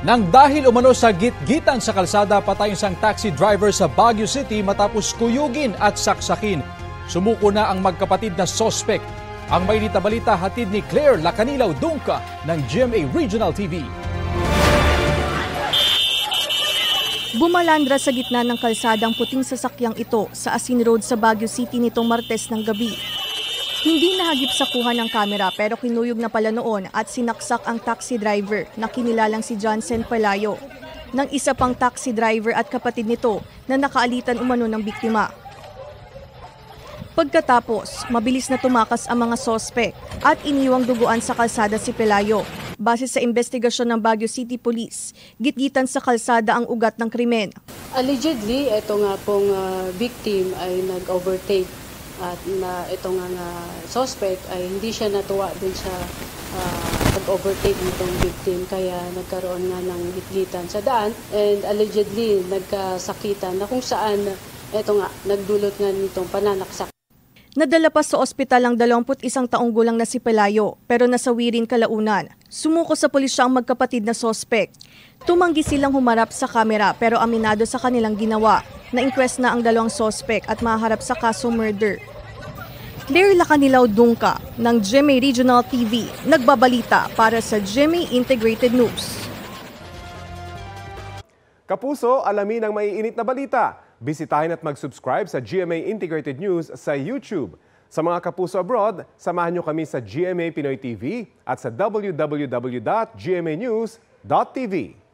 Nang dahil umano sa gitgitan sa kalsada, patay isang taxi driver sa Baguio City matapos kuyugin at saksakin. Sumuko na ang magkapatid na sospek. Ang mainit na balita hatid ni Claire Lacanilaw Dungca ng GMA Regional TV. Bumalandra sa gitna ng kalsadang puting sasakyang ito sa Asin Road sa Baguio City nitong Martes ng gabi. Hindi nahagip sa kuha ng kamera pero kinuyog na pala noon at sinaksak ang taxi driver na kinilalang si Johnson Palayo ng isa pang taxi driver at kapatid nito na nakaalitan umano ng biktima. Pagkatapos, mabilis na tumakas ang mga sospek at iniwang duguan sa kalsada si Palayo. Base sa investigasyon ng Baguio City Police, gitgitan sa kalsada ang ugat ng krimen. Allegedly, ito nga pong victim ay nag-overtake at ito nga suspect ay hindi siya natuwa din sa pag-overtake nitong victim kaya nagkaroon nga ng gitgitan sa daan and allegedly nagkasakitan na kung saan ito nga nagdulot nga nitong pananaksak. Nadala pa sa ospital ang 21 taong gulang na si Palayo pero nasawi rin kalaunan. Sumuko sa pulisya ang magkapatid na sospek. Tumanggi silang humarap sa kamera pero aminado sa kanilang ginawa. Na-inquest na ang dalawang sospek at maharap sa kaso murder. Claire Lacanilaw Dungca ng GMA Regional TV nagbabalita para sa GMA Integrated News. Kapuso, alamin ang maiinit na balita. Bisitahin at mag-subscribe sa GMA Integrated News sa YouTube. Sa mga kapuso abroad, samahan niyo kami sa GMA Pinoy TV at sa www.gmanews.tv.